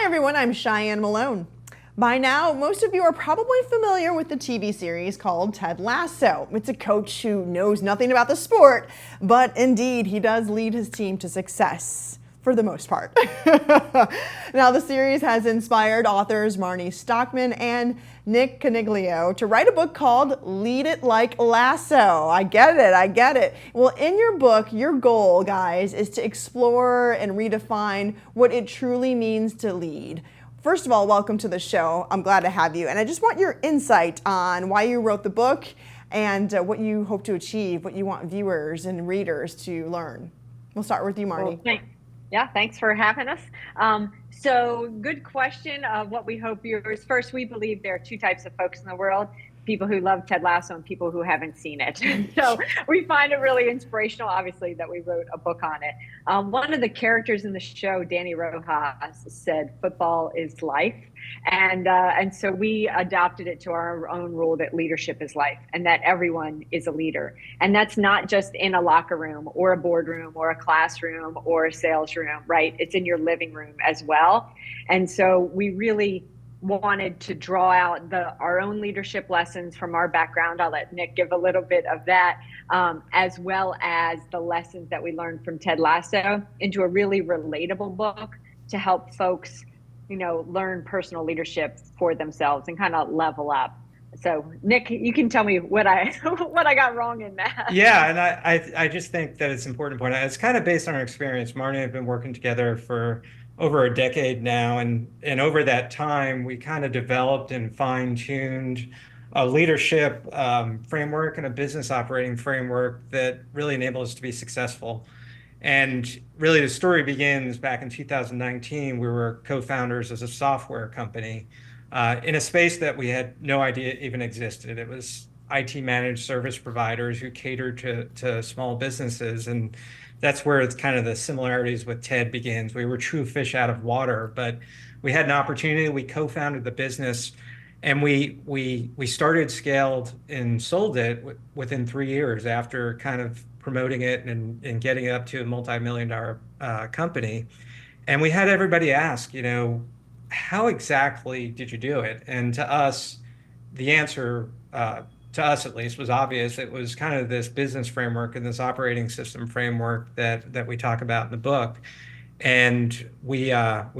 everyone, I'm Cheyenne Malone. By now, most of you are probably familiar with the TV series called Ted Lasso. It's a coach who knows nothing about the sport, but indeed, he does lead his team to success. For the most part. Now, the series has inspired authors Marnie Stockman and Nick Coniglio to write a book called Lead It Like Lasso. I get it. Well, in your book, your goal, guys, is to explore and redefine what it truly means to lead. First of all, welcome to the show. I'm glad to have you. And I just want your insight on why you wrote the book and what you hope to achieve, what you want viewers and readers to learn. We'll start with you, Marnie. Well, yeah, thanks for having us. So good question of what we hope viewers. First, we believe there are two types of folks in the world: people who love Ted Lasso and people who haven't seen it. So we find it really inspirational, obviously, that we wrote a book on it. One of the characters in the show, Danny Rojas, said football is life. And so we adopted it to our own rule that leadership is life and that everyone is a leader. And that's not just in a locker room or a boardroom or a classroom or a sales room, right? It's in your living room as well. And so we really wanted to draw out our own leadership lessons from our background. I'll let Nick give a little bit of that, as well as the lessons that we learned from Ted Lasso into a really relatable book to help folks, learn personal leadership for themselves and kind of level up. So Nick, you can tell me what I got wrong in that. Yeah, and I just think that it's important to point out, it's kind of based on our experience. Marnie and I have been working together for over a decade now, and over that time, we kind of developed and fine-tuned a leadership framework and a business operating framework that really enables us to be successful. And really, the story begins back in 2019. We were co-founders as a software company in a space that we had no idea even existed. It was IT managed service providers who catered to small businesses. And that's where it's kind of the similarities with Ted begins. We were true fish out of water, but we had an opportunity. We co-founded the business, and we started, scaled, and sold it within 3 years after kind of promoting it and getting it up to a multi-million-dollar company. And we had everybody ask, how exactly did you do it? And to us, the answer, to us at least, was obvious. It was kind of this business framework and this operating system framework that we talk about in the book. And we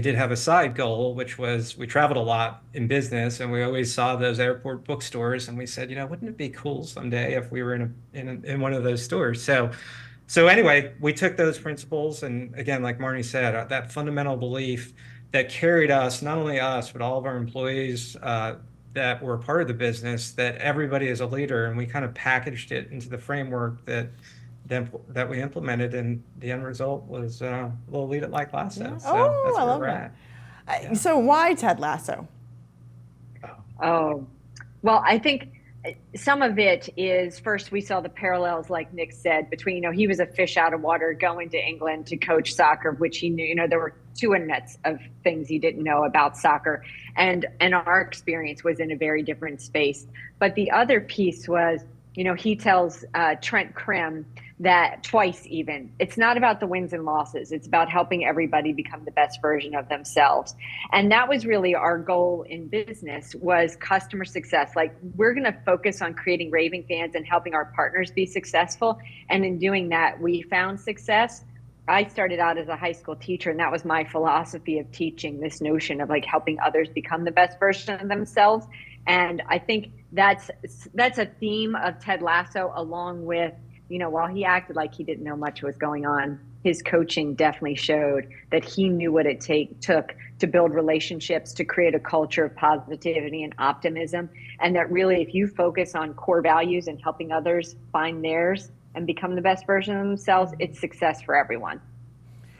did have a side goal, which was we traveled a lot in business, and we always saw those airport bookstores, and we said, wouldn't it be cool someday if we were in one of those stores? So anyway, we took those principles, and again, like Marnie said, that fundamental belief that carried us, not only us, but all of our employees that were part of the business, that everybody is a leader, and we kind of packaged it into the framework that we implemented, and the end result was we'll Lead It Like Lasso. Yeah. So that's I where love we're that. at. Yeah. So why Ted Lasso? Oh, well, I think some of it is, first, we saw the parallels, like Nick said, between, he was a fish out of water going to England to coach soccer, which he knew, there were two nets of things he didn't know about soccer. And our experience was in a very different space. But the other piece was, he tells Trent Krim that twice even, it's not about the wins and losses. It's about helping everybody become the best version of themselves. And that was really our goal in business, was customer success. Like, we're going to focus on creating raving fans and helping our partners be successful. And in doing that, we found success. I started out as a high school teacher, and that was my philosophy of teaching, this notion of like helping others become the best version of themselves. And I think that's a theme of Ted Lasso, along with, while he acted like he didn't know much was going on, his coaching definitely showed that he knew what it took to build relationships, to create a culture of positivity and optimism. And that really, if you focus on core values and helping others find theirs and become the best version of themselves, it's success for everyone.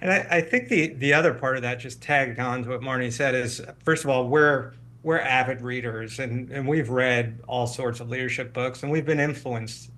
And I think the other part of that, just tagged on to what Marnie said, is, first of all, we're avid readers, and we've read all sorts of leadership books, and we've been influenced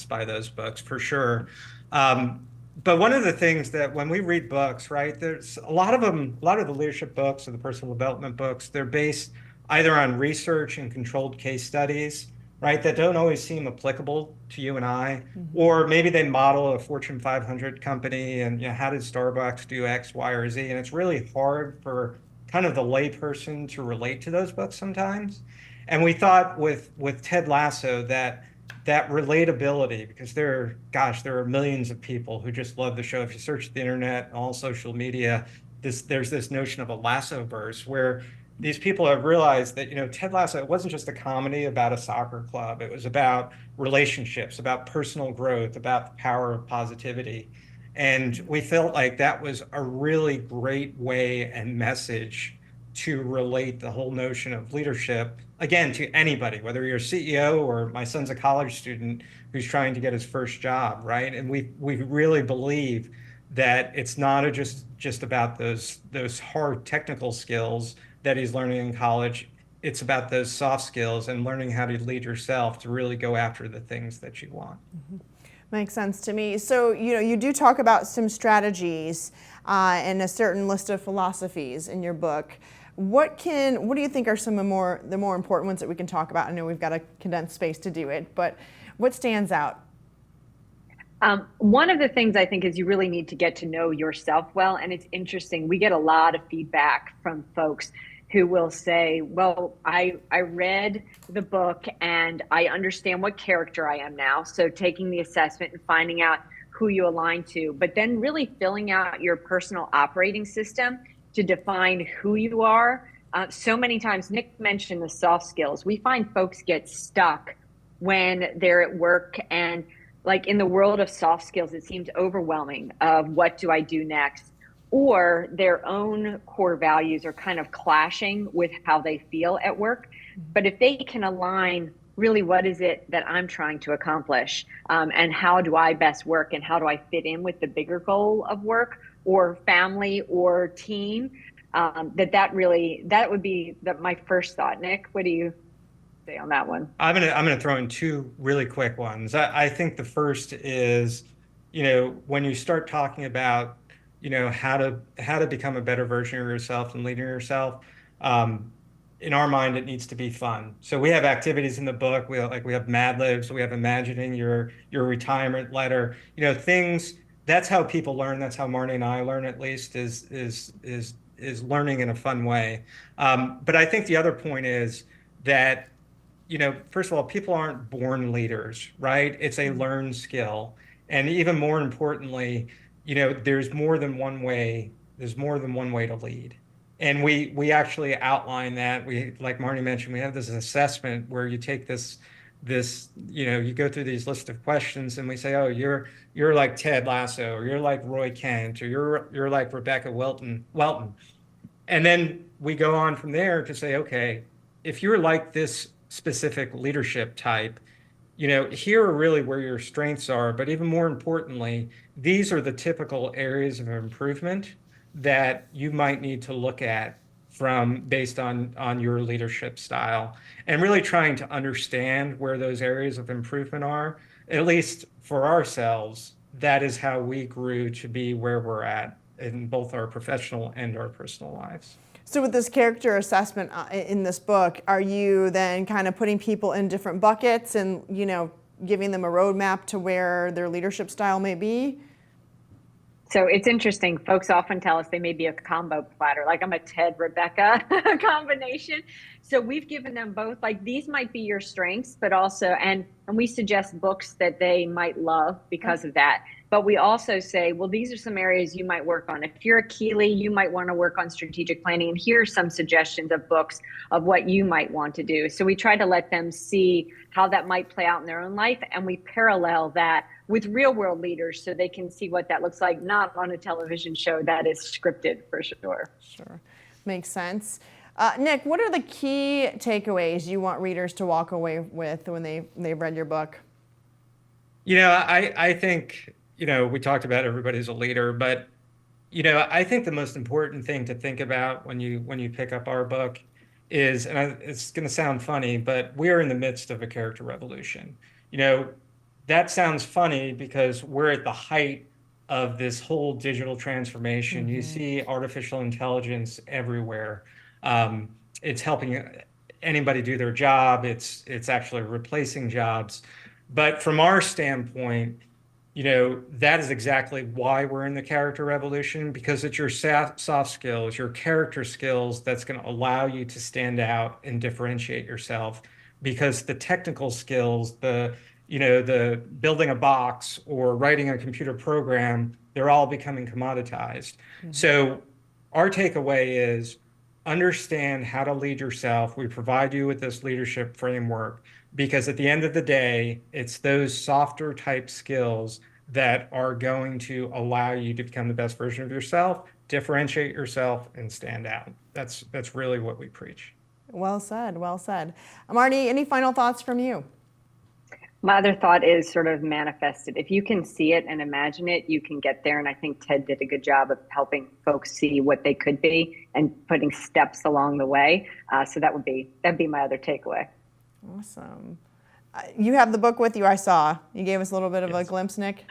by those books for sure. But one of the things that when we read books, right, there's a lot of the leadership books or the personal development books, they're based either on research and controlled case studies, right, that don't always seem applicable to you and I, or maybe they model a Fortune 500 company and, how did Starbucks do X, Y, or Z? And it's really hard for kind of the layperson to relate to those books sometimes. And we thought with Ted Lasso that relatability, because there are millions of people who just love the show. If you search the internet, all social media, there's this notion of a lasso verse where these people have realized that, Ted Lasso, it wasn't just a comedy about a soccer club. It was about relationships, about personal growth, about the power of positivity. And we felt like that was a really great way and message to relate the whole notion of leadership, again, to anybody, whether you're a CEO or my son's a college student who's trying to get his first job, right? And we really believe that it's not just about those hard technical skills that he's learning in college. It's about those soft skills and learning how to lead yourself to really go after the things that you want. Makes sense to me. So, you do talk about some strategies and a certain list of philosophies in your book. What do you think are some of the more important ones that we can talk about? I know we've got a condensed space to do it, but what stands out? One of the things I think is you really need to get to know yourself well. And it's interesting. We get a lot of feedback from folks who will say, well, I read the book and I understand what character I am now. So taking the assessment and finding out who you align to, but then really filling out your personal operating system to define who you are. So many times, Nick mentioned the soft skills. We find folks get stuck when they're at work, and like in the world of soft skills, it seems overwhelming of what do I do next? Or their own core values are kind of clashing with how they feel at work. But if they can align really what is it that I'm trying to accomplish, and how do I best work, and how do I fit in with the bigger goal of work or family or team, that would be my first thought. Nick, what do you say on that one? I'm gonna throw in two really quick ones. I think the first is, when you start talking about, how to become a better version of yourself and leading yourself, in our mind, it needs to be fun. So we have activities in the book. We have Mad Libs. We have imagining your retirement letter. Things. That's how people learn. That's how Marnie and I learn, at least, is learning in a fun way. But I think the other point is that, first of all, people aren't born leaders, right? It's a learned skill. And even more importantly, there's more than one way. There's more than one way to lead. And we actually outline that. Like Marnie mentioned, we have this assessment where you take this, you go through these list of questions, and we say, oh, you're like Ted Lasso, or you're like Roy Kent, or you're like Rebecca Welton. And then we go on from there to say, okay, if you're like this specific leadership type, here are really where your strengths are. But even more importantly, these are the typical areas of improvement that you might need to look at based on your leadership style, and really trying to understand where those areas of improvement are. At least for ourselves, that is how we grew to be where we're at in both our professional and our personal lives. So with this character assessment in this book, are you then kind of putting people in different buckets and, giving them a roadmap to where their leadership style may be? So it's interesting. Folks often tell us they may be a combo platter, like I'm a Ted Rebecca combination. So we've given them both, like these might be your strengths, but also, and we suggest books that they might love because of that. But we also say, well, these are some areas you might work on. If you're a Keeley, you might want to work on strategic planning. And here are some suggestions of books of what you might want to do. So we try to let them see how that might play out in their own life. And we parallel that with real world leaders so they can see what that looks like, not on a television show that is scripted, for sure. Sure. Makes sense. Nick, what are the key takeaways you want readers to walk away with when they've read your book? I think, we talked about everybody's a leader, but, I think the most important thing to think about when you pick up our book is, and it's going to sound funny, but we are in the midst of a character revolution. That sounds funny because we're at the height of this whole digital transformation. Mm-hmm. You see artificial intelligence everywhere. It's helping anybody do their job. It's actually replacing jobs. But from our standpoint, that is exactly why we're in the character revolution, because it's your soft skills, your character skills that's going to allow you to stand out and differentiate yourself. Because the technical skills, the building a box or writing a computer program, they're all becoming commoditized. So our takeaway is understand how to lead yourself. We provide you with this leadership framework because at the end of the day, it's those softer type skills that are going to allow you to become the best version of yourself, differentiate yourself, and stand out. That's really what we preach. Well said, well said. Marnie, any final thoughts from you? My other thought is sort of manifest it. If you can see it and imagine it, you can get there. And I think Ted did a good job of helping folks see what they could be and putting steps along the way. So that'd be my other takeaway. Awesome. You have the book with you, I saw. You gave us a little bit of a glimpse, Nick.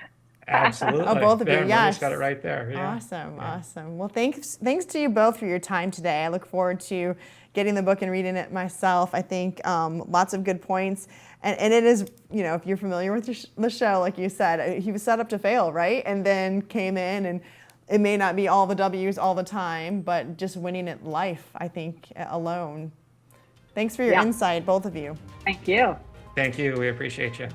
Absolutely. Oh, both of you, yes. Got it right there. Yeah. Awesome, awesome. Well, thanks to you both for your time today. I look forward to getting the book and reading it myself. I think lots of good points. And it is, if you're familiar with the show, like you said, he was set up to fail, right? And then came in, and it may not be all the W's all the time, but just winning at life, I think, alone. Thanks for your insight, both of you. Thank you. Thank you. We appreciate you.